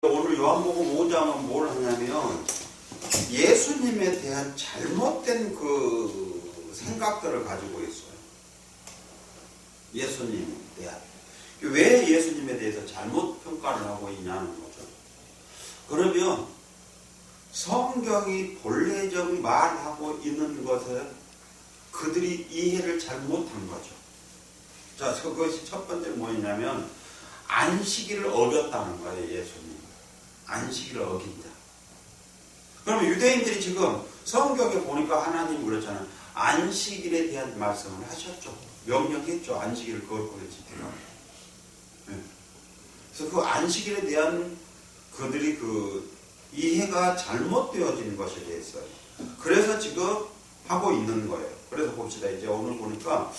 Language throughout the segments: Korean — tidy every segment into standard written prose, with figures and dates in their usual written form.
오늘 요한복음 5장은 뭘 하냐면 예수님에 대한 잘못된 그 생각들을 가지고 있어요. 예수님에 대한. 왜 예수님에 대해서 잘못 평가를 하고 있냐는 거죠. 그러면 성경이 본래적인 말하고 있는 것을 그들이 이해를 잘못한 거죠. 자, 그것이 첫 번째 뭐냐면 안식일을 어겼다는 거예요. 예수님. 안식일을 어긴다. 그러면 유대인들이 지금 성경에 보니까 하나님이 그렇잖아요. 안식일에 대한 말씀을 하셨죠. 명령했죠. 안식일을 거룩하게 지키라고. 네. 그래서 그 안식일에 대한 그들이 그 이해가 잘못되어진 것에 대해서 그래서 지금 하고 있는 거예요. 그래서 봅시다. 이제 오늘 보니까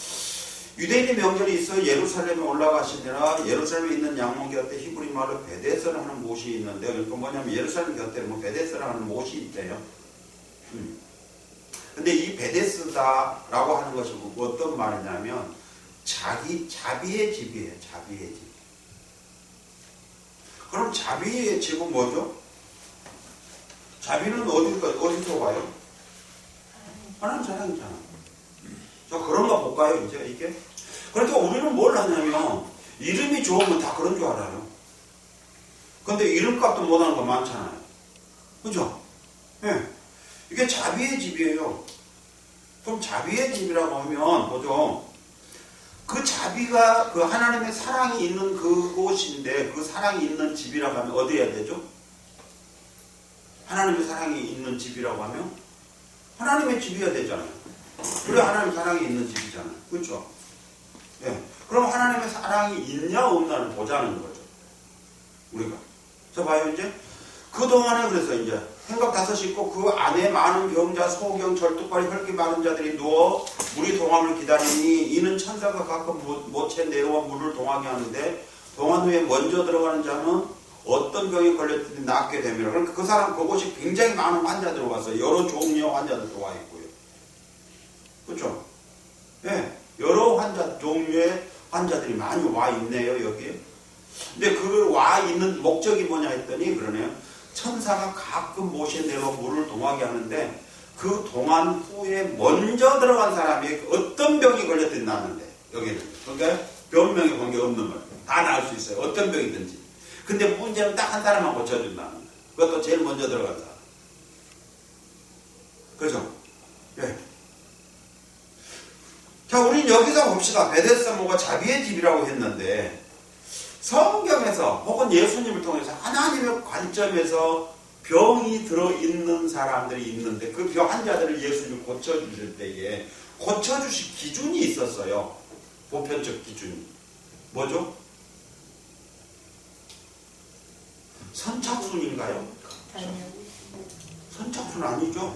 유대인의 명절이 있어 예루살렘에 올라가시니라. 예루살렘에 있는 양문 곁에 히브리 말로 베데스라 하는 못이 있는데, 그러니까 뭐냐면 예루살렘 곁에 뭐 베데스라 하는 못이 있대요. 근데 이 베데스다라고 하는 것이 어떤 말이냐면 자비의 집이에요. 자비의 집. 그럼 자비의 집은 뭐죠? 자비는 어디서 와요? 하나님 사랑이잖아. 자, 그런 거 볼까요, 이제 이게? 그러니까 우리는 뭘 하냐면, 이름이 좋으면 다 그런 줄 알아요. 근데 이름값도 못하는 거 많잖아요. 그죠? 예. 네. 이게 자비의 집이에요. 그럼 자비의 집이라고 하면, 뭐죠? 그 자비가 그 하나님의 사랑이 있는 그곳인데, 그 사랑이 있는 집이라고 하면 어디야 되죠? 하나님의 사랑이 있는 집이라고 하면 하나님의 집이어야 되잖아요. 그래 하나님의 사랑이 있는 집이잖아요. 그렇죠? 예. 그럼 하나님의 사랑이 있냐 없냐를 보자는 거죠. 우리가. 자 봐요 이제. 그동안에 그래서 이제 행각 5이 있고 그 안에 많은 병자, 소경, 절뚝발이 혈기 많은 자들이 누워 물이 동함을 기다리니 이는 천사가 가끔 모채 내려와 물을 동하게 하는데 동한 후에 먼저 들어가는 자는 어떤 병에 걸렸든지 낫게 됩니다. 그러니까 그 사람 그곳이 굉장히 많은 환자들이 와서 여러 종류의 환자들도 와 있고요. 그렇죠? 예, 여러 종류의 환자들이 많이 와 있네요 여기에. 근데 그 와 있는 목적이 뭐냐 했더니 그러네요. 천사가 가끔 모시에 내려 물을 동하게 하는데 그 동한 후에 먼저 들어간 사람이 어떤 병이 걸렸든지 낫는데 여기는. 그러니까 병명에 관계 없는 거예요. 다 나을 수 있어요. 어떤 병이든지. 근데 문제는 딱 한 사람만 고쳐준다는 거예요. 그것도 제일 먼저 들어간 사람. 그죠? 예. 자, 우린 여기서 봅시다. 베데스다 모가 자비의 집이라고 했는데 성경에서 혹은 예수님을 통해서 하나님의 관점에서 병이 들어있는 사람들이 있는데 그 병 환자들을 예수님이 고쳐주실 때에 고쳐주실 기준이 있었어요. 보편적 기준이. 뭐죠? 선착순인가요? 선착순 아니죠?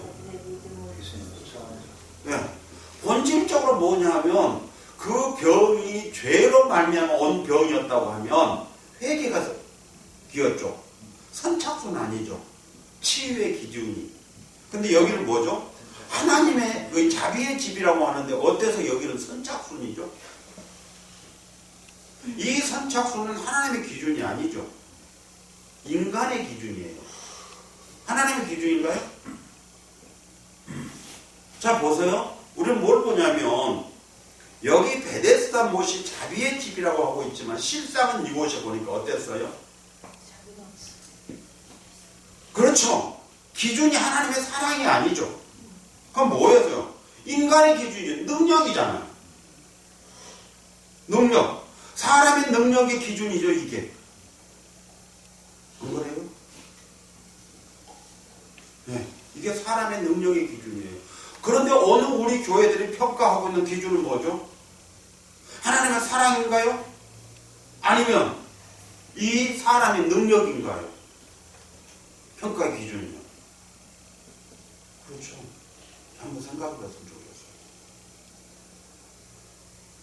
네. 본질적으로 뭐냐 하면 그 병이 죄로 말미암아 온 병이었다고 하면 회개가 기였죠. 선착순 아니죠. 치유의 기준이. 근데 여기는 뭐죠? 하나님의 그 자비의 집이라고 하는데 어때서 여기는 선착순이죠? 이 선착순은 하나님의 기준이 아니죠. 인간의 기준이에요. 하나님의 기준인가요? 자 보세요. 우리는 뭘 보냐면 여기 베데스다 못이 자비의 집이라고 하고 있지만 실상은 이곳에 보니까 어땠어요? 그렇죠. 기준이 하나님의 사랑이 아니죠. 그럼 뭐예요? 인간의 기준이 능력이잖아요. 능력. 사람의 능력의 기준이죠 이게. 안 그래요? 네, 이게 사람의 능력의 기준이에요. 그런데 어느 우리 교회들이 평가하고 있는 기준은 뭐죠? 하나님의 사랑인가요? 아니면 이 사람의 능력인가요? 평가의 기준이요. 그렇죠. 한번 생각해 봤으면 좋겠어요.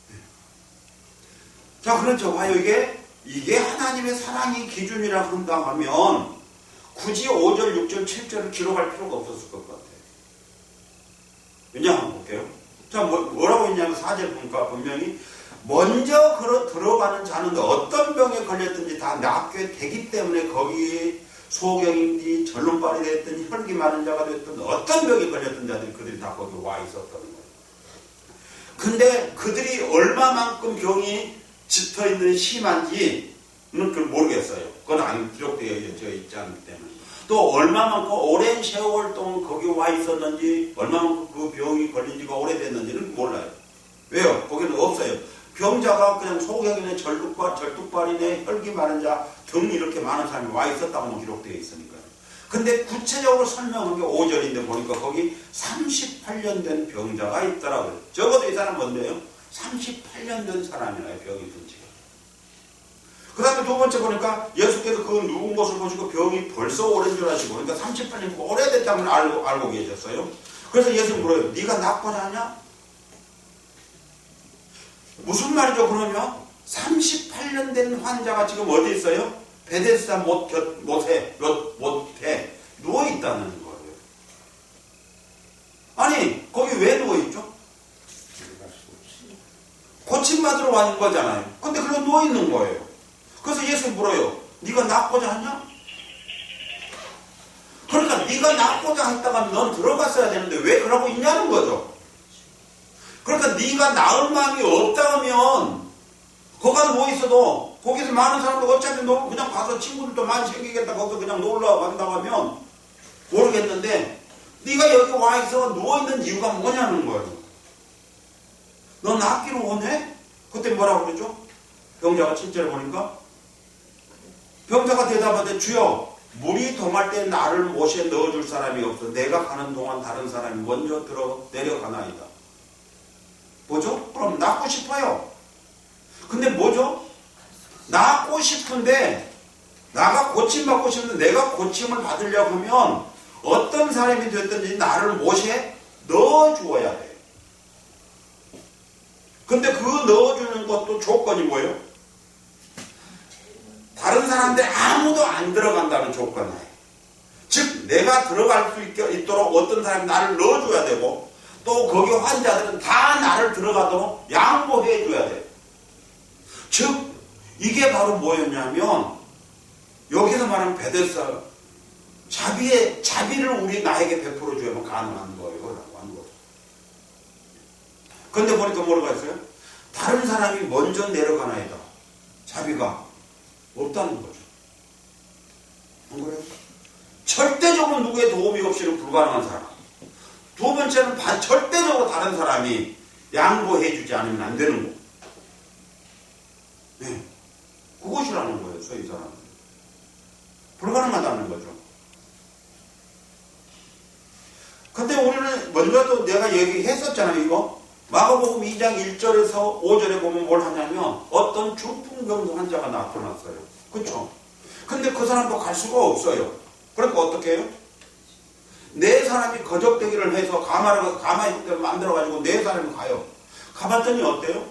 네. 자, 그렇죠. 봐요. 이게 하나님의 사랑의 기준이라고 한다 하면 굳이 5절, 6절, 7절을 기록할 필요가 없었을 것 같아요. 왜냐 한번 볼게요. 자, 뭐라고 했냐면 4절 보니까 분명히 먼저 들어가는 자는 어떤 병에 걸렸든지 다 낫게 되기 때문에 거기에 소경인지 절름발이 됐든 혈기 많은 자가 됐든 어떤 병에 걸렸던 자들이 그들이 다 거기 와 있었던 거예요. 근데 그들이 얼마만큼 병이 짙어있는 심한지는 그걸 모르겠어요. 그건 안 기록되어 있지 않기 때문에. 또 얼마만큼 오랜 세월 동안 거기 와 있었는지 얼마만큼 그 병이 걸린 지가 오래됐는지는 몰라요. 왜요? 거기는 없어요. 병자가 그냥 소경이네 절뚝발이네 혈기 많은 자 등 이렇게 많은 사람이 와 있었다고 기록되어 있으니까요. 근데 구체적으로 설명한 게 5절인데 보니까 거기 38년 된 병자가 있더라고요. 적어도 이 사람 뭔데요? 38년 된 사람이라요. 병이 든 지가. 그 다음에 두 번째 보니까 예수께서 그 누운 것을 보시고 병이 벌써 오랜 줄 아시고 그러니까 38년 오래됐다는 걸 알고 계셨어요. 그래서 예수님 물어요. 네가 낫고자 하냐? 무슨 말이죠? 그러면 38년 된 환자가 지금 어디 있어요? 베데스다 못에 누워있다는 거예요. 아니 거기 왜 누워있죠? 고침받으러 와 있는 거잖아요. 근데 그냥 누워있는 거예요. 그래서 예수님 물어요. 네가 낫고자 하냐? 그러니까 네가 낫고자 했다가 넌 들어갔어야 되는데 왜 그러고 있냐는 거죠. 그러니까 네가 나을 마음이 없다면 거기 누워있어도 거기서 많은 사람들 어차피 그냥 가서 친구들도 많이 생기겠다 거기서 그냥 놀러 간다고 하면 모르겠는데 네가 여기 와있어 누워있는 이유가 뭐냐는 거예요. 너 낫기를 원해? 그때 뭐라고 그러죠? 병자가 7절에 보니까 병자가 대답하되 주여 물이 동할 때 나를 못에 넣어줄 사람이 없어 내가 가는 동안 다른 사람이 먼저 내려가나이다. 뭐죠? 그럼 낫고 싶어요. 근데 뭐죠? 낫고 싶은데 나가 고침받고 싶은데 내가 고침을 받으려고 하면 어떤 사람이 됐든지 나를 못에 넣어주어야 돼요. 근데 그 넣어주는 것도 조건이 뭐예요? 다른 사람들이 아무도 안 들어간다는 조건이에요. 즉 내가 들어갈 수 있도록 어떤 사람이 나를 넣어줘야 되고 또 거기 환자들은 다 나를 들어가도록 양보해 줘야 돼요. 즉 이게 바로 뭐였냐면 여기서 말하는 베데스다 자비를 우리 나에게 베풀어 주면 가능한 거예요. 라고 하는 거죠. 그런데 보니까 뭐라고 했어요? 다른 사람이 먼저 내려가나이다. 자비가 없다는 거죠. 안 그래요? 절대적으로 누구의 도움이 없이는 불가능한 사람. 두 번째는 절대적으로 다른 사람이 양보해 주지 않으면 안 되는 거. 네. 그것이라는 거예요. 이 사람은. 불가능하다는 거죠. 근데 우리는 먼저도 내가 얘기했었잖아요. 이거. 마가복음 2장 1절에서 5절에 보면 뭘 하냐면 어떤 중풍병 환자가 나타났어요. 그렇죠? 근데 그 사람도 갈 수가 없어요. 그러니까 어떻게 해요? 네 사람이 거적대기를 해서 가마의 흙대를 만들어가지고 네 사람이 가요. 가봤더니 어때요?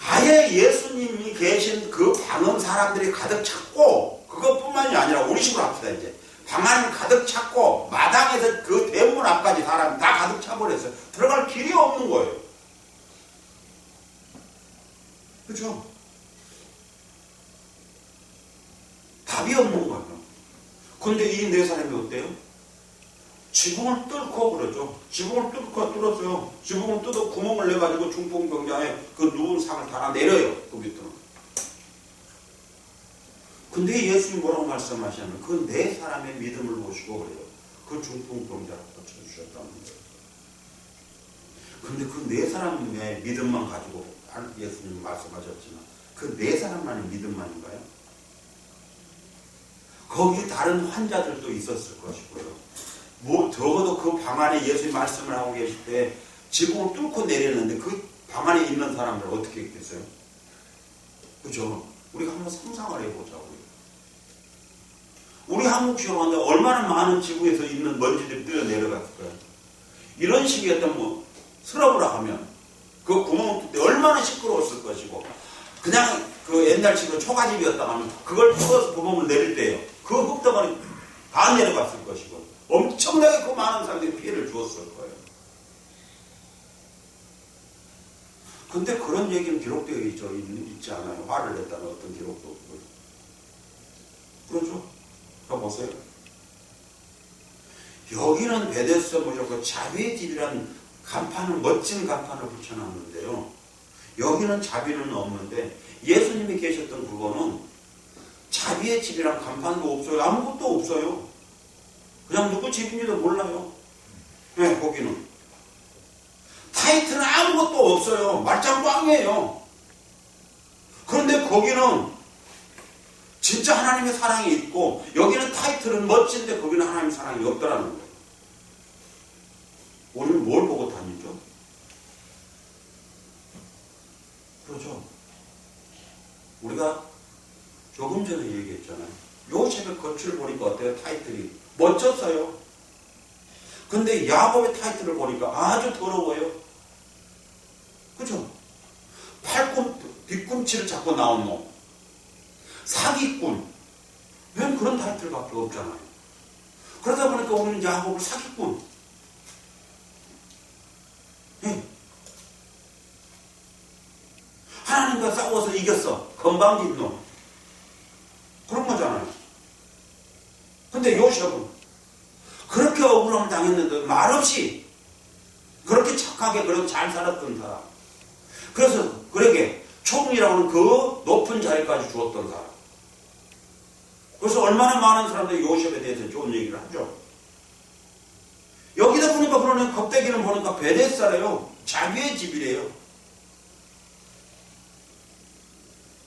아예 예수님이 계신 그 방은 사람들이 가득 찼고 그것뿐만이 아니라 우리 식으로 합시다 이제. 방 안을 가득 찼고 마당에서 그 대문 앞까지 사람이 다 가득 차버렸어요. 들어갈 길이 없는 거예요. 그렇죠? 답이 없는 거예요. 그런데 이 네 사람이 어때요? 지붕을 뚫고 그러죠. 지붕을 뚫었어요. 지붕을 뚫어 구멍을 내가지고 중풍병자에 그 누운 상을 달아 내려요. 그 밑으로. 근데 예수님이 뭐라고 말씀하시냐면 그 네 사람의 믿음을 보시고 그래요. 그 중풍병자를 고쳐주셨다는 거예요. 그런데 그 네 사람의 믿음만 가지고 예수님이 말씀하셨지만 그 네 사람만의 믿음만인가요? 거기 다른 환자들도 있었을 것이고요. 뭐 적어도 그 방 안에 예수님 말씀을 하고 계실 때 지붕을 뚫고 내렸는데 그 방 안에 있는 사람들 어떻게 했겠어요? 그죠? 우리가 한번 상상을 해보자고요. 우리 한국 시험하는데 얼마나 많은 지구에서 있는 먼지들이 뛰어 내려갔을까요? 이런 식이었던 뭐 슬러브라 하면 그 구멍 뚫 때 얼마나 시끄러웠을 것이고 그냥 그 옛날식으로 초가집이었다 하면 그걸 뚫어서 구멍을 내릴 때요. 그 흙덩어리 다 내려갔을 것이고 엄청나게 그 많은 사람들이 피해를 주었을 거예요. 근데 그런 얘기는 기록되어 있지 않아요. 화를 냈다는 어떤 기록도 없고요. 그렇죠? 자, 보세요. 여기는 베데스다 모시고 자비의 집이라는 간판을, 멋진 간판을 붙여놨는데요. 여기는 자비는 없는데 예수님이 계셨던 그거는 자비의 집이란 간판도 없어요. 아무것도 없어요. 그냥 누구 집인지도 몰라요. 네, 거기는. 타이틀은 아무것도 없어요. 말짱 꽝이에요. 그런데 거기는 진짜 하나님의 사랑이 있고 여기는 타이틀은 멋진데 거기는 하나님의 사랑이 없더라는 거예요. 우리는 뭘 보고 다니죠? 그렇죠? 우리가 조금 전에 얘기했잖아요. 요셉의 겉을 보니까 어때요? 타이틀이 멋졌어요. 근데 야곱의 타이틀을 보니까 아주 더러워요. 그죠? 뒤꿈치를 잡고 나온 놈. 사기꾼. 왜 그런 타이틀밖에 없잖아요. 그러다 보니까 우리는 야곱을 사기꾼. 네. 하나님과 싸워서 이겼어. 건방진 놈. 그런 거잖아요. 근데 요셉은 그렇게 억울함을 당했는데 말없이 그렇게 착하게 그렇게 잘 살았던 사람. 그래서 그에게 총리라고 하는 그 높은 자리까지 주었던 사람. 그래서 얼마나 많은 사람들이 요셉에 대해서 좋은 얘기를 하죠. 여기다 보니까 그러는 겁대기는 보니까 베데스다래요. 자비의 집이래요.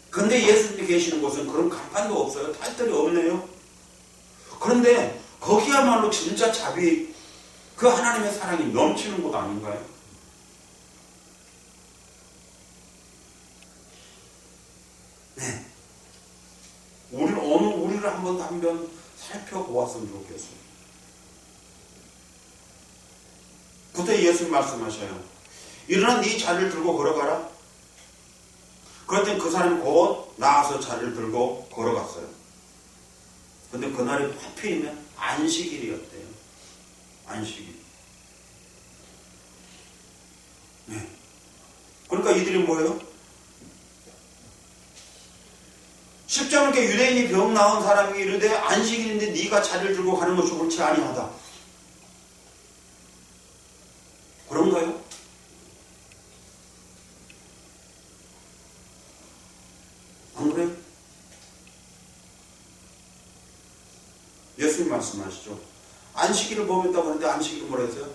근데 예수님이 계시는 곳은 그런 간판도 없어요. 타이틀이 없네요. 그런데 거기야말로 진짜 자비, 그 하나님의 사랑이 넘치는 곳 아닌가요? 네. 우리를 한번 살펴보았으면 좋겠어요. 그때 예수님 말씀하셔요. 일어나 네 자리를 들고 걸어가라. 그랬더니 그 사람이 곧 나와서 자리를 들고 걸어갔어요. 근데 그날이 하필이면 안식일이었대요. 안식일. 네. 그러니까 이들이 뭐예요? 십자가에 유대인이 병 나은 사람이 이르되 안식일인데 네가 자리를 들고 가는 것이 옳지 아니하다. 그런가요? 안 그래요? 예수님 말씀하시죠. 안식일을 범했다고 하는데 안식일은 뭐라 했어요?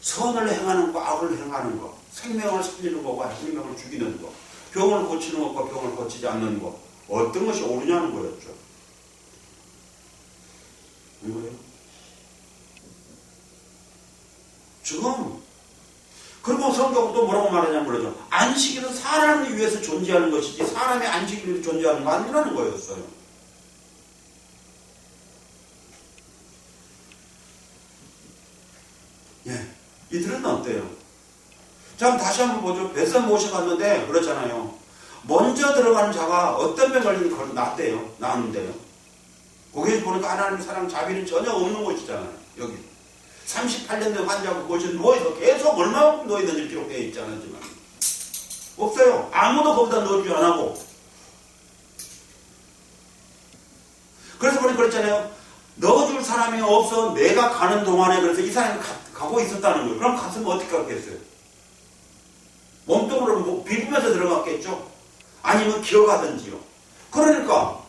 선을 행하는 거, 악을 행하는 거, 생명을 살리는 거와 생명을 죽이는 거, 병을 고치는 것과 병을 고치지 않는 거, 어떤 것이 옳으냐는 거였죠. 안 그래요? 지금 그리고 성경은 또 뭐라고 말하냐면 그러죠. 안식일은 사람을 위해서 존재하는 것이지 사람의 안식일을 위해서 존재하는 거 아니라는 거였어요. 예, 이들은 어때요? 자, 다시 한번 보죠. 벳산 모셔갔는데 그렇잖아요. 먼저 들어가는 자가 어떤 병 걸리는 걸 낳았는데요. 거기 보니까 하나님의 사랑 자비는 전혀 없는 곳이잖아요. 여기 38년 된 환자가 거기서 누워있어. 계속 얼마만큼 누워있는지 기록되어 있지 않았지만 없어요. 아무도 거기다 넣어주지 안 하고. 그래서 보니까 그랬잖아요. 넣어줄 사람이 없어. 내가 가는 동안에 그래서 이 사람이 가고 있었다는 거예요. 그럼 갔으면 어떻게 갔겠어요? 몸통으로 뭐 비비면서 들어갔겠죠? 아니면 기어가든지요. 그러니까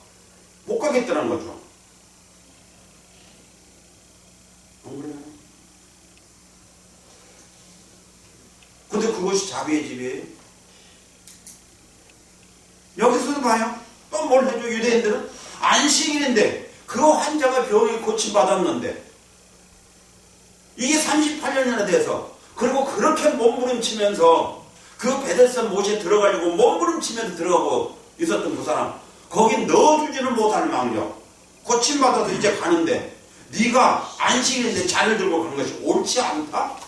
못 가겠다는 거죠. 안 그래요? 근데 그것이 자비의 집이에요. 여기서도 봐요. 또 뭘 해줘? 유대인들은 안식일인데 그 환자가 병이 고침받았는데 이게 38년이나 돼서 그리고 그렇게 몸부림치면서 그 베데스다 못에 들어가려고 몸부림치면서 들어가고 있었던 그 사람 거기 넣어주지는 못할 망정 고침받아서 이제 가는데 네가 안식일인데 자리를 들고 가는 것이 옳지 않다?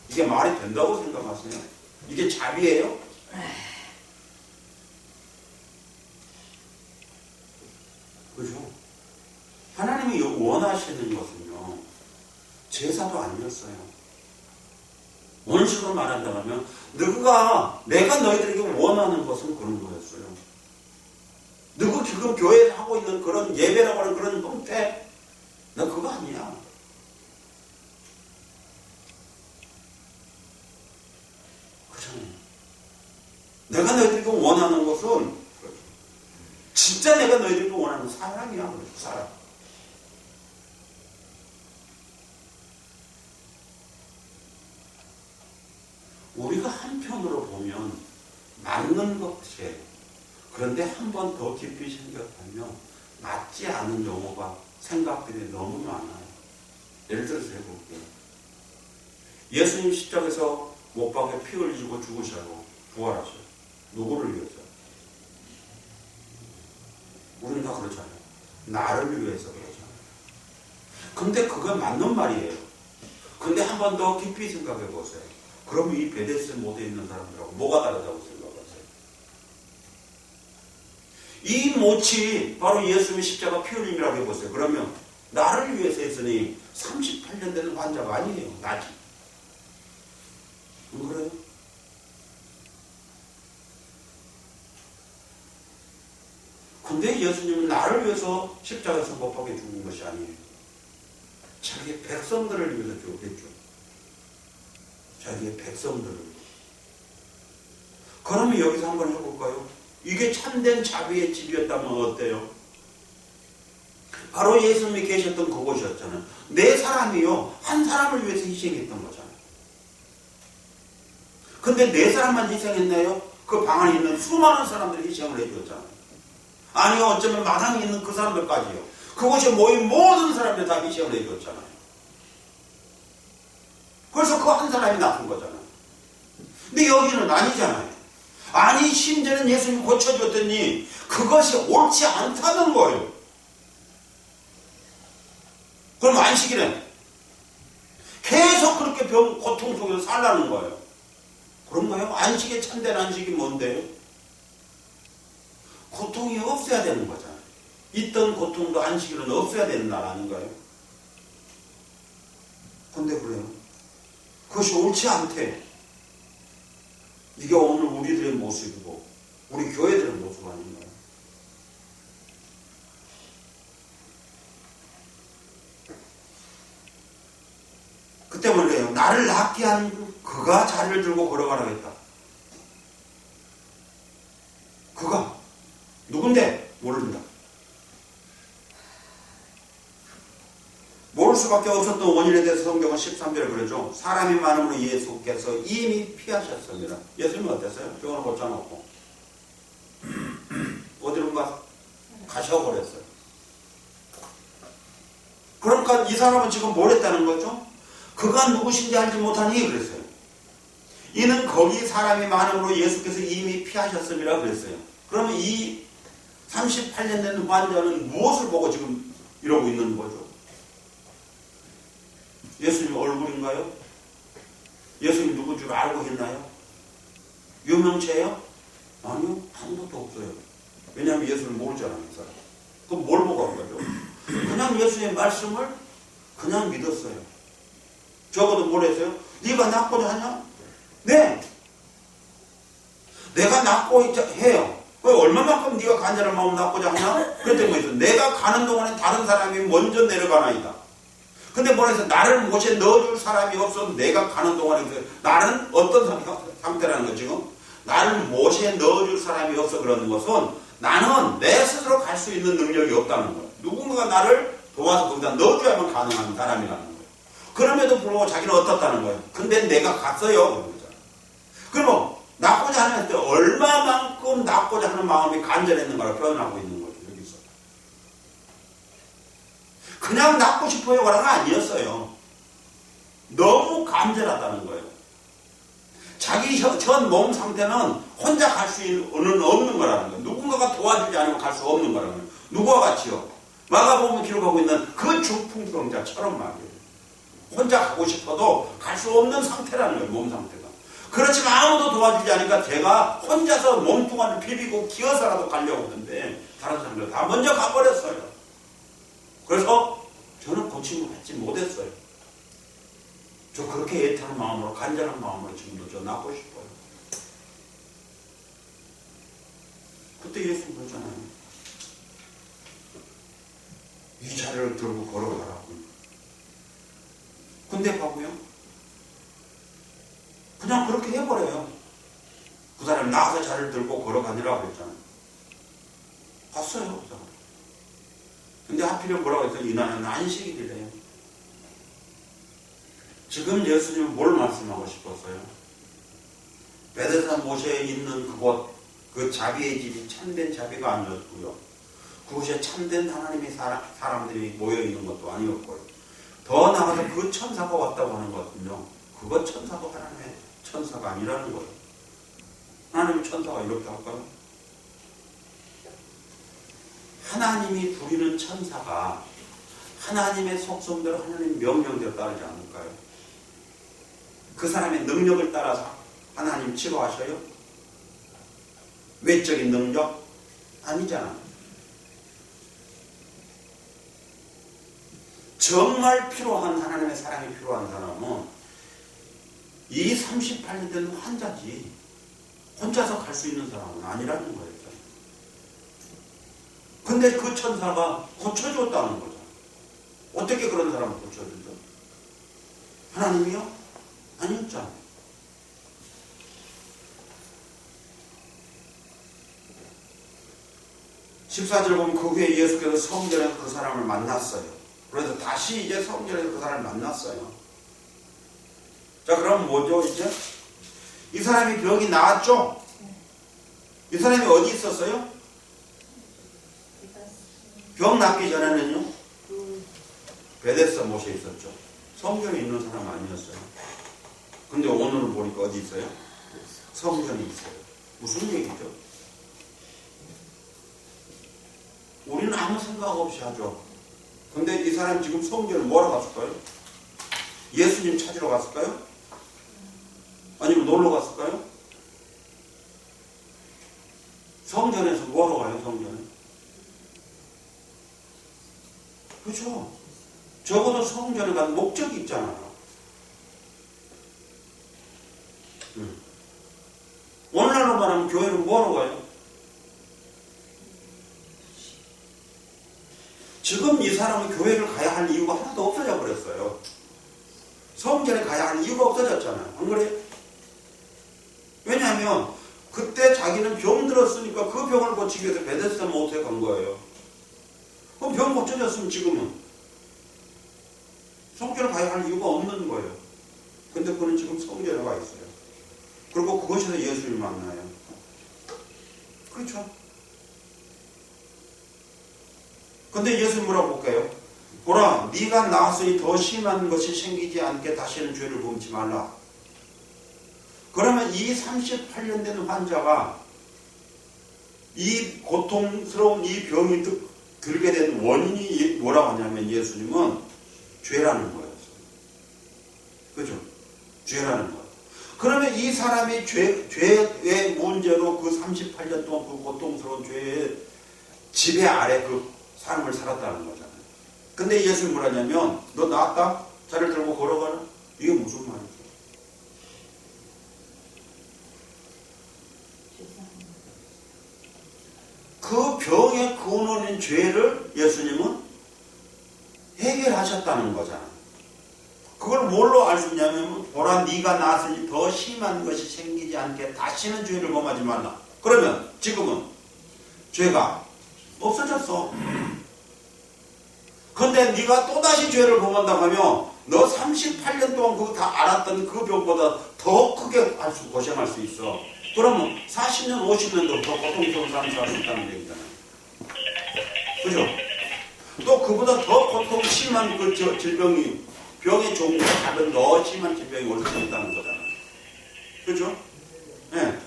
이게 말이 된다고 생각하세요? 이게 자비예요? 그죠? 하나님이 원하시는 것은요 제사도 아니었어요. 원식으로 말한다면 내가 너희들에게 원하는 것은 그런 거였어요. 너가 지금 교회에서 하고 있는 그런 예배라고 하는 그런 형태, 나 그거 아니야. 그렇잖아요. 내가 너희들에게 원하는 것은 진짜 내가 너희들에게 원하는 사랑이야. 사랑. 우리가 한편으로 보면 맞는 것이에요. 그런데 한 번 더 깊이 생각하면 맞지 않은 용어가 생각들이 너무 많아요. 예를 들어서 해볼게요. 예수님 십자가에서 못박에 피 흘리시고 죽으시고 부활하셔요. 누구를 위해서? 우리는 다 그렇잖아요. 나를 위해서 그러잖아요. 근데 그건 맞는 말이에요. 근데 한 번 더 깊이 생각해 보세요. 그럼 이 베데스 모드에 있는 사람들하고 뭐가 다르다고 생각하세요? 이 못이 바로 예수님의 십자가 피 흘림이라고 해보세요. 그러면 나를 위해서 했으니 38년 되는 환자가 아니에요. 나지. 안 그래요? 근데 예수님은 나를 위해서 십자가에서 못 박혀 죽은 것이 아니에요. 자기의 백성들을 위해서 죽었겠죠. 자기의 백성들을. 그러면 여기서 한번 해볼까요? 이게 참된 자비의 집이었다면 어때요? 바로 예수님이 계셨던 그곳이었잖아요. 네 사람이요, 한 사람을 위해서 희생했던 거잖아요. 근데 네 사람만 희생했나요? 그 방 안에 있는 수많은 사람들이 희생을 해주었잖아요. 아니요, 어쩌면 마당에 있는 그 사람들까지요. 그곳에 모인 모든 사람들 다 희생을 해줬잖아요. 그래서 그 한 사람이 나쁜 거잖아요. 근데 여기는 아니잖아요. 아니, 심지어는 예수님이 고쳐줬더니 그것이 옳지 않다는 거예요. 그럼 안식일은 계속 그렇게 고통 속에서 살라는 거예요. 그런가요? 안식의 참된 안식이 뭔데요? 고통이 없어야 되는 거잖아요. 있던 고통도 안식일은 없어야 되는 날 아닌가요? 근데 그래요. 그것이 옳지 않대. 이게 오늘 우리들의 모습이고 우리 교회들의 모습 아닌가요? 그 때문에 그래요. 나를 낫게 한 그가 자리를 들고 걸어가라겠다. 그가 누군데? 모릅니다. 모를 수밖에 없었던 원인에 대해서 성경은 13절에 그러죠. 사람이 많음으로 예수께서 이미 피하셨습니다. 예수님은 어땠어요? 병원을 고쳐놓고 어디론가 가셔버렸어요. 그러니까 이 사람은 지금 뭘 했다는 거죠? 그가 누구신지 알지 못하니 그랬어요. 이는 거기 사람이 많음으로 예수께서 이미 피하셨습니다 그랬어요. 그러면 이 38년 된 환자는 무엇을 보고 지금 이러고 있는 거죠? 예수님 얼굴인가요? 예수님 누군 줄 알고 있나요? 유명체예요? 아니요, 아무것도 없어요. 왜냐하면 예수를 모르잖아요, 이 사람. 그럼 뭘 보고 한 거죠? 그냥 예수의 말씀을 그냥 믿었어요. 적어도 뭘 했어요? 네가 낫고자 하냐? 네. 내가 낫고 해요. 얼마만큼 네가 간절한 마음 낫고자 하냐? 그랬더니 뭐 있어? 내가 가는 동안에 다른 사람이 먼저 내려가나이다. 근데 뭐라 해서 나를 못에 넣어줄 사람이 없어도 내가 가는 동안에 나는 어떤 상태라는 거 지금? 나를 못에 넣어줄 사람이 없어 그러는 것은 나는 내 스스로 갈 수 있는 능력이 없다는 거예요. 누군가가 나를 도와서 거기다 넣어줘야만 가능한 사람이라는 거예요. 그럼에도 불구하고 자기는 어떻다는 거예요. 근데 내가 갔어요. 그러면 낫고자 하는 때 얼마만큼 낫고자 하는 마음이 간절했는가를 표현하고 있는 거죠. 여기서. 그냥 낫고 싶어요 그런 거 아니었어요. 너무 간절하다는 거예요. 자기 전 몸 상태는 혼자 갈 수는 없는 거라는 거예요. 누군가가 도와주지 않으면 갈 수 없는 거라는 거예요. 누구와 같이요? 마가복음 기록하고 있는 그 중풍병자처럼 말이에요. 혼자 가고 싶어도 갈 수 없는 상태라는 거예요. 몸 상태가. 그렇지만 아무도 도와주지 않으니까 제가 혼자서 몸뚱아리를 비비고 기어서라도 가려고 하는데 다른 사람들 다 먼저 가버렸어요. 그래서 저는 고침을 받지 못했어요. 저 그렇게 애타는 마음으로, 간절한 마음으로 지금도 저 낳고 싶어요. 그때 예수 그러잖아요. 이 자리를 들고 걸어가라고. 근데 봐보요. 그냥 그렇게 해버려요. 그 사람이 나가서 자리를 들고 걸어가니라고 그랬잖아요. 갔어요, 그 사람. 근데 하필이면 뭐라고 했더니 이날은 안식일이래요. 지금 예수님은 뭘 말씀하고 싶었어요? 베데스다 모세에 있는 그곳, 그 자비의 집이 참된 자비가 아니었고요. 그곳에 참된 하나님의 사람들이 모여있는 것도 아니었고요. 더 나아가서 그 천사가 왔다고 하는 것은요, 그것 천사가 하나님의 천사가 아니라는 거예요. 하나님의 천사가 이렇게 할까요? 하나님이 부리는 천사가 하나님의 속성대로 하나님의 명령대로 따르지 않을까요? 그 사람의 능력을 따라서 하나님 치료하셔요? 외적인 능력? 아니잖아. 정말 필요한 하나님의 사랑이 필요한 사람은 이 38년 된 환자지 혼자서 갈 수 있는 사람은 아니라는 거예요. 근데 그 천사가 고쳐줬다는 거죠. 어떻게 그런 사람을 고쳐줬죠? 하나님이요? 아니었잖아요. 14절 보면 그 후에 예수께서 성전에서 그 사람을 만났어요. 그래서 다시 이제 성전에서 그 사람을 만났어요. 자, 그럼 뭐죠, 이제? 이 사람이 병이 나았죠? 이 사람이 어디 있었어요? 병 낫기 전에는요? 베데스다 못에 있었죠. 성전에 있는 사람 아니었어요. 근데 오늘은 보니까 어디 있어요? 성전에 있어요. 무슨 얘기죠? 우리는 아무 생각 없이 하죠. 근데 이 사람이 지금 성전에 뭐하러 갔을까요? 예수님 찾으러 갔을까요? 아니면 놀러 갔을까요? 성전에서 뭐하러 가요, 성전에? 그렇죠? 적어도 성전에 간 목적이 있잖아요. 오늘날로 말하면 교회는 뭐하러 가요? 지금 이 사람은 교회를 가야 할 이유가 하나도 없어져 버렸어요. 성전에 가야 할 이유가 없어졌잖아요. 안 그래요? 왜냐하면 그때 자기는 병 들었으니까 그 병을 고치기 위해서 베데스다 못에 간 거예요. 그럼 병 고쳐졌으면 지금은 성전에 가야 할 이유가 없는 거예요. 근데 그는 지금 성전에 가 있어요. 그리고 그곳에서 예수를 만나요. 그렇죠? 근데 예수님 뭐라고 볼까요? 보라, 네가 나았으니 더 심한 것이 생기지 않게 다시는 죄를 범치 말라. 그러면 이 38년 된 환자가 이 고통스러운 이 병이 들게 된 원인이 뭐라고 하냐면 예수님은 죄라는 거였어요. 그죠? 죄라는 거예요. 그러면 이 사람이 죄의 문제로 그 38년 동안 그 고통스러운 죄의 지배 아래 그 삶을 살았다는 거잖아요. 근데 예수님 뭐라냐면 너 나았다? 자리를 들고 걸어가라? 이게 무슨 말이죠? 그 병의 근원인 죄를 예수님은 해결하셨다는 거잖아요. 그걸 뭘로 알 수 있냐면 보라 네가 나았으니 더 심한 것이 생기지 않게 다시는 죄를 범하지 말라. 그러면 지금은 죄가 없어졌어. 근데 네가 또다시 죄를 범한다고 하면 너 38년 동안 그거 다 알았던 그 병보다 더 크게 고생할 수 있어. 그러면 40년, 50년도 더 고통스러운 삶을 살 수 있다는 얘기잖아요. 그죠? 또 그보다 더 고통 심한 그 질병이, 병의 종류가 다른 더 심한 질병이 올 수 있다는 거잖아요. 그죠? 예. 네.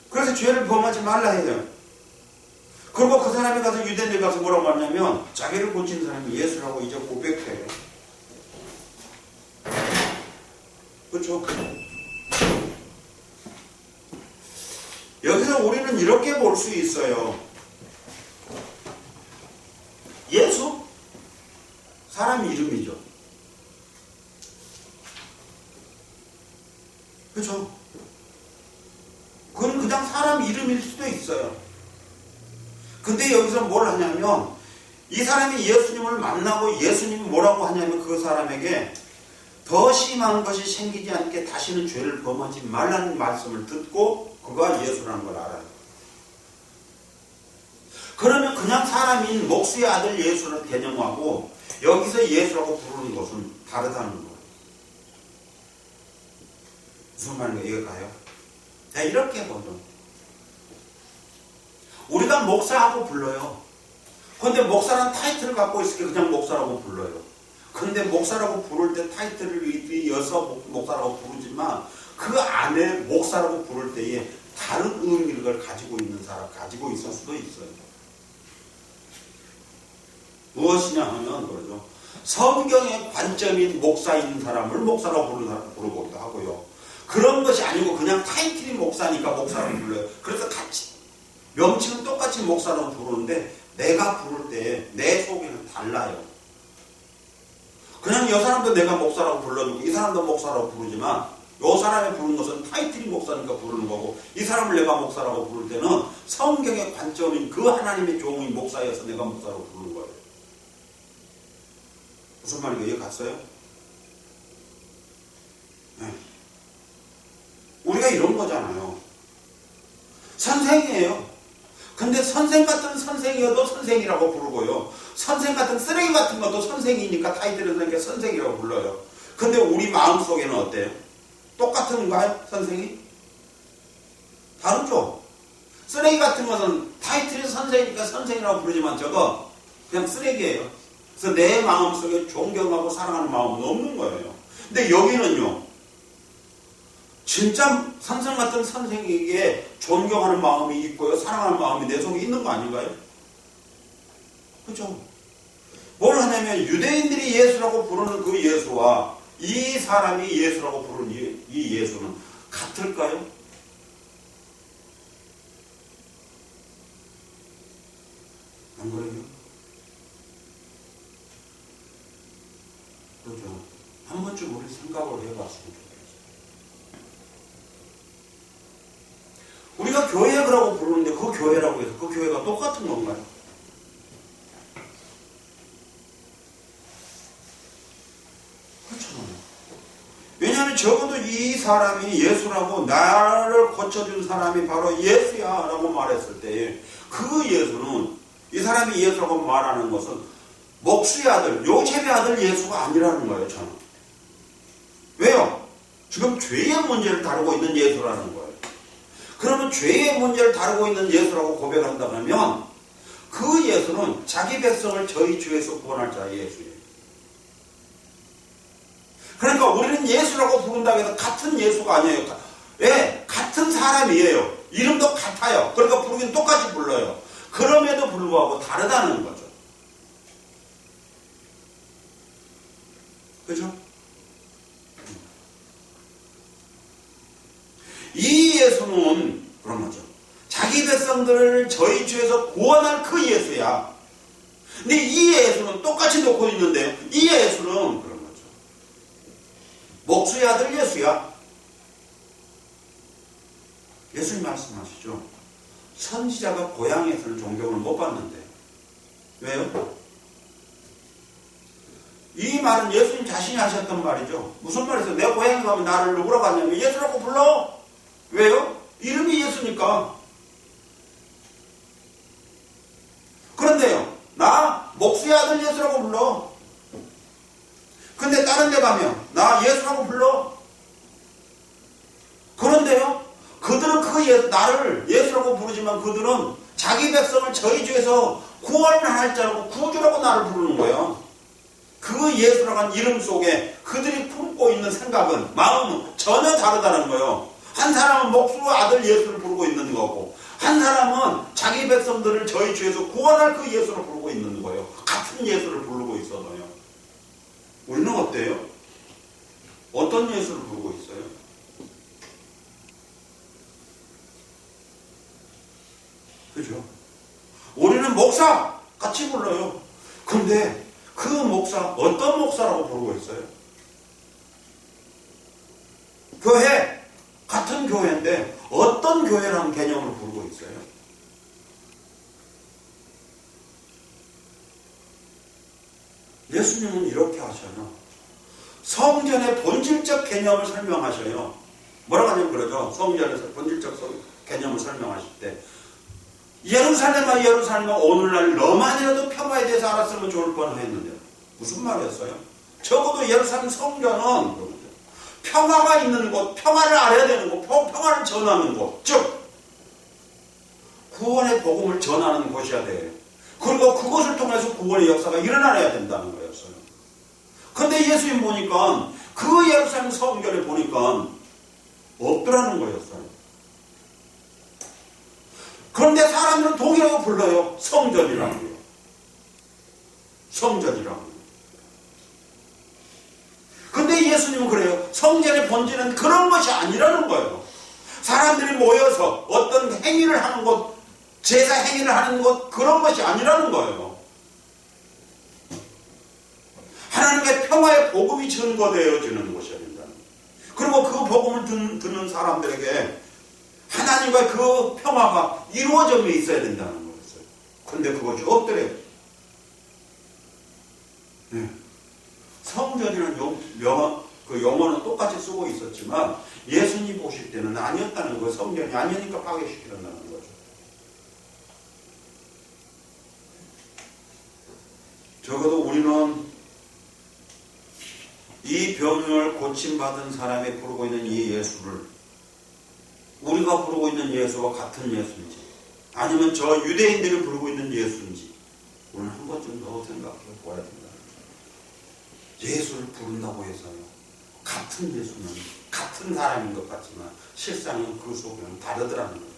그래서 죄를 범하지 말라 해요. 그리고 그 사람이 가서 유대인들 가서 뭐라고 하냐면 자기를 고친 사람이 예수라고 이제 고백해요. 그렇죠? 여기서 우리는 이렇게 볼 수 있어요. 예수? 사람 이름이죠. 그렇죠? 그건 그냥 사람 이름일 수도 있어요. 근데 여기서 뭘 하냐면 이 사람이 예수님을 만나고 예수님이 뭐라고 하냐면 그 사람에게 더 심한 것이 생기지 않게 다시는 죄를 범하지 말라는 말씀을 듣고 그가 예수라는 걸 알아요. 그러면 그냥 사람인 목수의 아들 예수를 개념하고 여기서 예수라고 부르는 것은 다르다는 거예요. 무슨 말인가 이해가요? 자, 이렇게 보죠. 우리가 목사하고 불러요. 그런데 목사라는 타이틀을 갖고 있을 때 그냥 목사라고 불러요. 그런데 목사라고 부를 때 타이틀을 이어서 목사라고 부르지만 그 안에 목사라고 부를 때에 다른 의미를 가지고 있는 사람, 가지고 있을 수도 있어요. 무엇이냐 하면 그러죠. 성경의 관점인 목사인 사람을 목사라고 부르기도 하고요. 그런 것이 아니고 그냥 타이틀이 목사니까 목사라고 불러요. 그래서 같이 명칭은 똑같이 목사라고 부르는데 내가 부를 때 내 속에는 달라요. 그냥 이 사람도 내가 목사라고 불러주고 이 사람도 목사라고 부르지만 이 사람이 부르는 것은 타이틀이 목사니까 부르는 거고 이 사람을 내가 목사라고 부를 때는 성경의 관점인 그 하나님의 종인 목사여서 내가 목사라고 부르는 거예요. 무슨 말인가 이해 갔어요? 네. 우리가 이런 거잖아요. 선생이에요. 근데 선생 같은 선생이어도 선생이라고 부르고요. 선생 같은 쓰레기 같은 것도 선생이니까 타이틀을 그러니까 선생이라고 불러요. 근데 우리 마음속에는 어때요? 똑같은가요? 선생이? 다르죠? 쓰레기 같은 것은 타이틀이 선생이니까 선생이라고 부르지만 저거 그냥 쓰레기예요. 그래서 내 마음속에 존경하고 사랑하는 마음은 없는 거예요. 근데 여기는요. 진짜 선생 같은 선생에게 존경하는 마음이 있고요. 사랑하는 마음이 내 속에 있는 거 아닌가요? 그죠? 뭘 하냐면 유대인들이 예수라고 부르는 그 예수와 이 사람이 예수라고 부르는 이 예수는 같을까요? 안 그래요? 그죠? 한 번쯤 우리 생각을 해봤으면 좋겠어요. 우리가 교회라고 부르는데 그 교회라고 해서 그 교회가 똑같은 건가요? 그렇잖아요. 왜냐하면 적어도 이 사람이 예수라고 나를 고쳐준 사람이 바로 예수야 라고 말했을 때 그 예수는 이 사람이 예수라고 말하는 것은 목수의 아들, 요셉의 아들 예수가 아니라는 거예요. 저는. 왜요? 지금 죄의 문제를 다루고 있는 예수라는 거예요. 그러면 죄의 문제를 다루고 있는 예수라고 고백한다면 그 예수는 자기 백성을 저희 죄에서 구원할 자 예수예요. 그러니까 우리는 예수라고 부른다고 해서 같은 예수가 아니에요. 예, 같은 사람이에요. 이름도 같아요. 그러니까 부르긴 똑같이 불러요. 그럼에도 불구하고 다르다는 거죠. 그죠? 이 예수는 그런 거죠. 자기 백성들을 저희 죄에서 구원할 그 예수야. 근데 이 예수는 똑같이 놓고 있는데 이 예수는 그런 거죠. 목수의 아들 예수야. 예수님 말씀하시죠. 선지자가 고향에서는 존경을 못 받는데. 왜요? 이 말은 예수님 자신이 하셨던 말이죠. 무슨 말이죠? 내 고향에 가면 나를 누구라고 하냐면 예수라고 불러. 왜요? 이름이 예수니까. 그런데요, 나 목수의 아들 예수라고 불러. 근데 다른 데 가면 나 예수라고 불러. 그런데요, 그들은 나를 예수라고 부르지만 그들은 자기 백성을 저희 죄에서 구원할 자라고 구주라고 나를 부르는 거예요. 그 예수라고 하는 이름 속에 그들이 품고 있는 생각은, 마음은 전혀 다르다는 거예요. 한 사람은 목수의 아들 예수를 부르고 있는 거고 한 사람은 자기 백성들을 저희 죄에서 구원할 그 예수를 부르고 있는 거예요. 같은 예수를 부르고 있어도요. 우리는 어때요? 어떤 예수를 부르고 있어요? 그죠? 우리는 목사 같이 불러요. 근데 그 목사, 어떤 목사라고 부르고 있어요? 교회, 같은 교회인데 어떤 교회라는 개념으로 부르고 있어요? 예수님은 이렇게 하셔요. 성전의 본질적 개념을 설명하셔요. 뭐라고 하냐면 그러죠. 성전에서 본질적 개념을 설명하실 때 예루살렘아 예루살렘아 오늘날 너만이라도 평화에 대해서 알았으면 좋을 뻔했는데 무슨 말이었어요? 적어도 예루살렘 성전은 평화가 있는 곳, 평화를 알아야 되는 곳, 평화를 전하는 곳, 즉 구원의 복음을 전하는 곳이어야 돼요. 그리고 그것을 통해서 구원의 역사가 일어나야 된다는 거였어요. 근데 예수님 보니까 그 예루살렘 성전에 보니까 없더라는 거였어요. 그런데 사람들은 동이라고 불러요. 성전이라고요. 성전이라고요. 근데 예수님은 그래요. 성전의 본질은 그런 것이 아니라는 거예요. 사람들이 모여서 어떤 행위를 하는 곳, 제사 행위를 하는 곳, 그런 것이 아니라는 거예요. 하나님의 평화의 복음이 증거되어지는 것이어야 된다는 거예요. 그리고 그 복음을 듣는 사람들에게 하나님과 그 평화가 이루어져 있어야 된다는 거였어요. 근데 그것이 없더래요. 네. 성전이라는 용어는 똑같이 쓰고 있었지만 예수님 보실 때는 아니었다는 거예요. 성전이 아니니까 파괴시키는다는 거죠. 적어도 우리는 이 병을 고침받은 사람이 부르고 있는 이 예수를 우리가 부르고 있는 예수와 같은 예수인지 아니면 저 유대인들이 부르고 있는 예수인지 오늘 한 번쯤 더 생각해 보아야 된다. 예수를 부른다고 해서요. 같은 예수는 같은 사람인 것 같지만 실상은 그 속에는 다르더라는 거죠.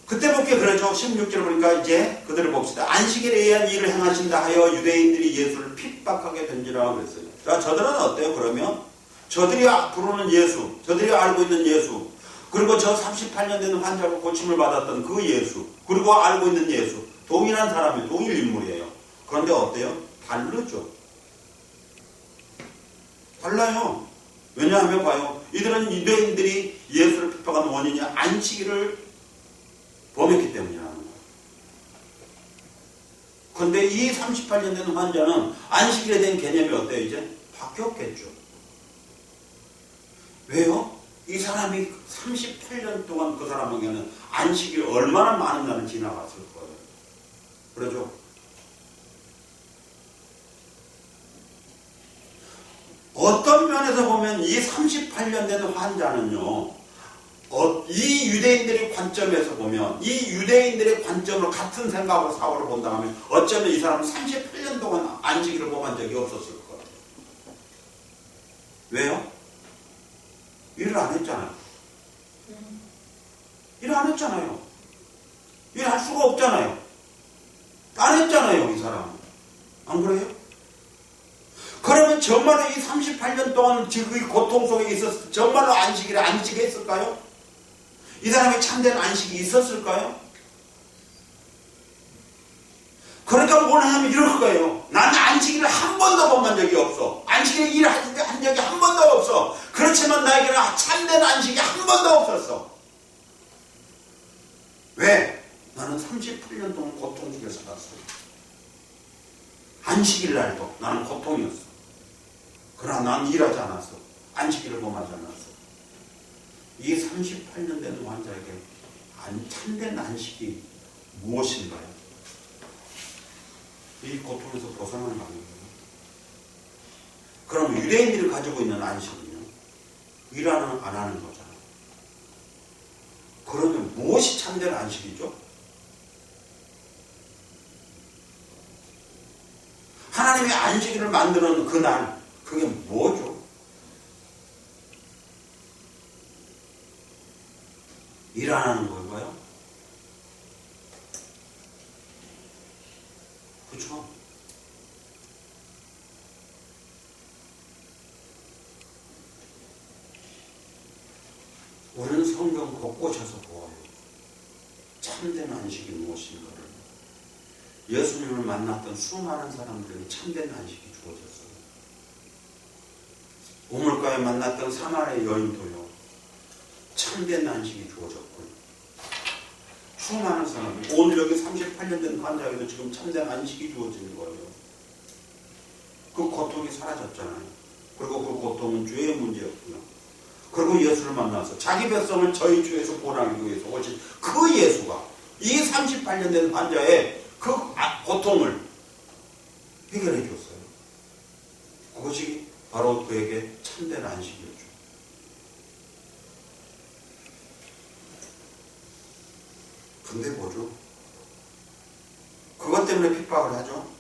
그때밖에 그러죠. 16절을 보니까 이제 그들을 봅시다. 안식일에 의한 일을 행하신다 하여 유대인들이 예수를 핍박하게 된지라 그랬어요. 자, 저들은 어때요? 그러면 저들이 부르는 예수, 저들이 알고 있는 예수, 그리고 저 38년 된 환자로 고침을 받았던 그 예수, 그리고 알고 있는 예수, 동일한 사람이에요. 동일 인물이에요. 그런데 어때요? 다르죠. 달라요. 왜냐하면 봐요. 이들은 유대인들이 예수를 핍박한 원인이 안식일을 범했기 때문이라는 거예요. 그런데 이 38년 된 환자는 안식일에 대한 개념이 어때요? 이제 바뀌었겠죠. 왜요? 이 사람이 38년 동안 그 사람에게는 안식일 얼마나 많은 날을 지나갔을 거예요. 그러죠? 어떤 면에서 보면 이 38년 된 환자는요, 이 유대인들의 관점에서 보면, 이 유대인들의 관점으로 같은 생각으로 사고를 본다면, 어쩌면 이 사람은 38년 동안 안식일을 범한 적이 없었을 거예요. 왜요? 일을 안 했잖아요. 일 안 했잖아요. 일할 수가 없잖아요. 안 했잖아요, 이 사람은. 안 그래요? 그러면 정말로 이 38년 동안 그 고통 속에 있었을 때 정말로 안식일에 안식했을까요? 이 사람이 참된 안식이 있었을까요? 그러니까 뭘 하면 이럴 거예요. 나는 안식일을 한 번도 범한 적이 없어. 안식일에 일한 적이 한 번도 없어. 그렇지만 나에게는 참된 안식이 한 번도 없었어. 왜? 나는 38년 동안 고통 속에 살았어. 안식일 날도 나는 고통이었어. 그러나 난 일하지 않았어. 안식일을 범하지 않았어. 이 38년 된 환자에게 참된 안식이 무엇인가요? 이 고통에서 벗어나는 방법이에요. 그럼 유대인들이 가지고 있는 안식은요? 일하는 안 하는 거잖아요. 그러면 무엇이 참된 안식이죠? 하나님의 안식일을 만드는 그날, 그게 뭐죠? 일 안 하는 걸까요? 그렇죠? 우리는 성경 곳곳에서 보아요. 참된 안식이 무엇인가를 예수님을 만났던 수많은 사람들에게 참된 안식이 주어졌어요. 우물가에 만났던 사마리아 여인도요. 참된 안식이 주어졌고요. 수많은 사람들, 오늘 여기 38년 된 환자에게도 지금 참된 안식이 주어지는 거예요. 그 고통이 사라졌잖아요. 그리고 그 고통은 죄의 문제였고요. 그리고 예수를 만나서 자기 백성을 저희 주에서 구원하기 위해서 오신 그 예수가 이 38년 된 환자의 그 고통을 해결해 줬어요. 그것이 바로 그에게 참된 안식이었죠. 근데 뭐죠? 그것 때문에 핍박을 하죠.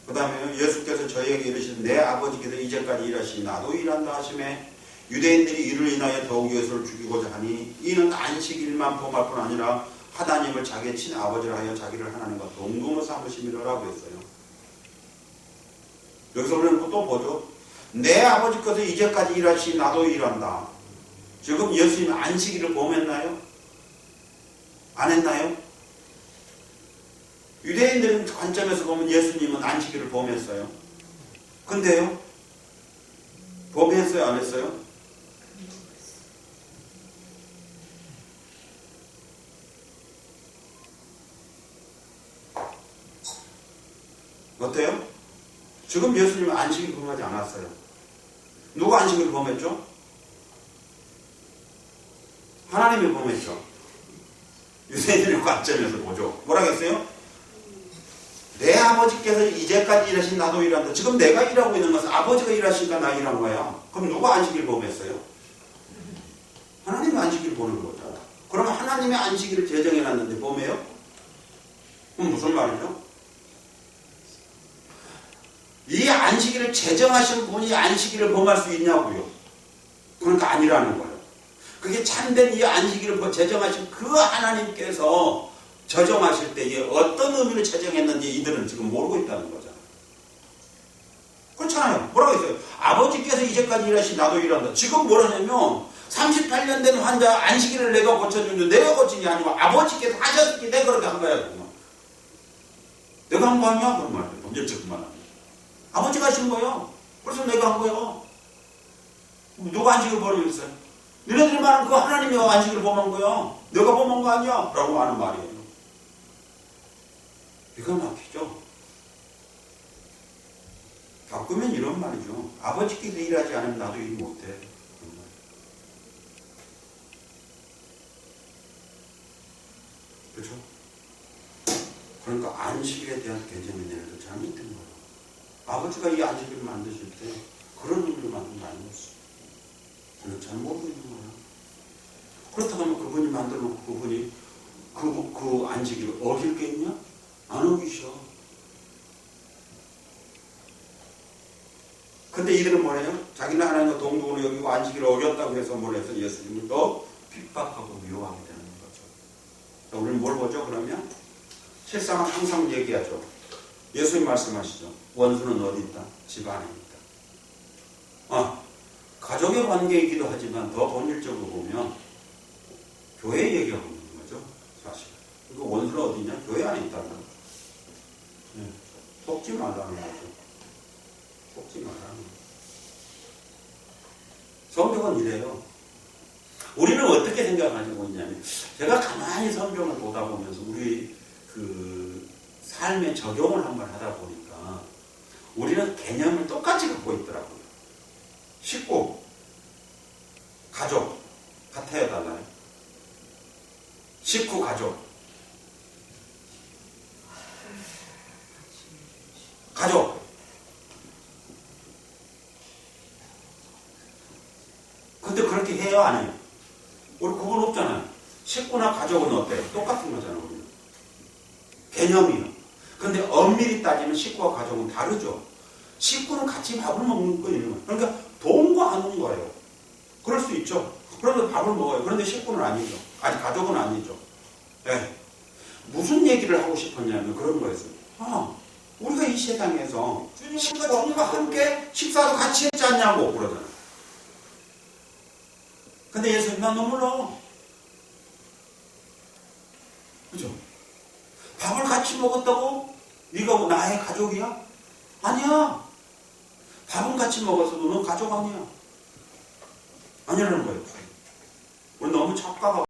그 다음에 예수께서 저희에게 이르시되 내 아버지께서 이제까지 일하시니 나도 일한다 하시매 유대인들이 이를 인하여 더욱 예수를 죽이고자 하니 이는 안식일만 범할 뿐 아니라 하나님을 자기의 친아버지라 하여 자기를 하나님과 동등으로 삼으심이라고 했어요. 여기서 우리는 또 보죠. 내 아버지께서 이제까지 일하시니 나도 일한다. 지금 예수님이 안식일을 범했나요? 안 했나요? 유대인들 관점에서 보면 예수님은 안식일을 범했어요. 근데요? 범했어요? 안 했어요? 어때요? 지금 예수님은 안식일을 범하지 않았어요. 누가 안식일을 범했죠? 하나님이 범했죠. 유대인들의 관점에서 보죠. 뭐라고 했어요? 내 아버지께서 이제까지 일하신 나도 일한다. 지금 내가 일하고 있는 것은 아버지가 일하시니까 나 일한 거야. 그럼 누가 안식일을 범했어요? 하나님이 안식일을 보는 거잖아. 그러면 하나님의 안식일을 제정해놨는데 범해요? 그럼 무슨 말이죠? 이 안식일을 제정하신 분이 안식일을 범할 수 있냐고요. 그러니까 아니라는 거예요. 그게 참된 이 안식일을 제정하신 그 하나님께서 저정하실 때에 어떤 의미를 제정했는지 이들은 지금 모르고 있다는 거잖아요. 그렇잖아요. 뭐라고 했어요? 아버지께서 이제까지 일하시 나도 일한다. 지금 뭐라냐면 38년 된 환자 안식일을 내가 고쳐주는데 내가 고친 게 아니고 아버지께서 하셨기 때문에 그렇게 한 거야. 그만. 내가 한 거 아니야? 그런 말이에요. 문제적 그만. 아버지가 하신 거예요. 그래서 내가 한 거예요. 누가 안식일을 범했어요? 너네들이 말하는 그 하나님이 안식일을 범한 거야. 내가 범한 거 아니야? 라고 하는 말이에요. 기가 막히죠? 겪으면 이런 말이죠. 아버지께서 일하지 않으면 나도 일 못해. 그렇죠? 그러니까 안식일에 대한 개념이 내려도 잘못된 거예요. 아버지가 이 안식일을 만드실 때 그런 의미로 만든 거 아니었어요. 우리는 잘 모르고 있는 거예요. 그렇다고 하면 그분이 만들어놓고 그분이 그 안식일을 어길 게 있냐? 안 어기셔. 근데 이들은 뭐래요? 자기는 하나님과 동등으로 여기고 안식일을 어겼다고 해서 뭘 해서 예수님을 더 핍박하고 미워하게 되는 거죠. 우리는 뭘 보죠? 그러면 실상은 항상 얘기하죠. 예수님 말씀하시죠. 원수는 어디 있다? 집 안에 있다. 가족의 관계이기도 하지만 더 본질적으로 보면 교회 얘기하고 있는 거죠. 사실. 그 원수는 어디 있냐? 교회 안에 있다는 거죠. 네. 속지 말라는 거죠. 속지 말라는 거죠. 성경은 이래요. 우리는 어떻게 생각하고 있냐면 제가 가만히 성경을 보다 보면서 우리 그 삶의 적용을 한번 하다 보니까 우리는 개념을 똑같이 갖고 있더라고요. 식구, 가족 같아요, 달라요? 식구, 가족. 가족. 근데 그렇게 해요, 안 해요? 우리 그건 없잖아요. 식구나 가족은 어때요? 똑같은 거잖아요, 우리는. 개념이요. 근데 엄밀히 따지면 식구와 가족은 다르죠. 식구는 같이 밥을 먹는 거 있는 거예요. 그러니까 동거하는 거예요. 그럴 수 있죠. 그런데 밥을 먹어요. 그런데 식구는 아니죠. 아니, 가족은 아니죠. 네. 무슨 얘기를 하고 싶었냐면 그런 거였어요. 우리가 이 세상에서 식구와 함께 식사도 같이 했지 않냐고 그러잖아요. 근데 예수님 난 너무 몰라. 그죠? 밥을 같이 먹었다고 네가 나의 가족이야? 아니야. 밥은 같이 먹었어도 넌 가족 아니야. 아니라는 거예요. 우리 너무 착각하고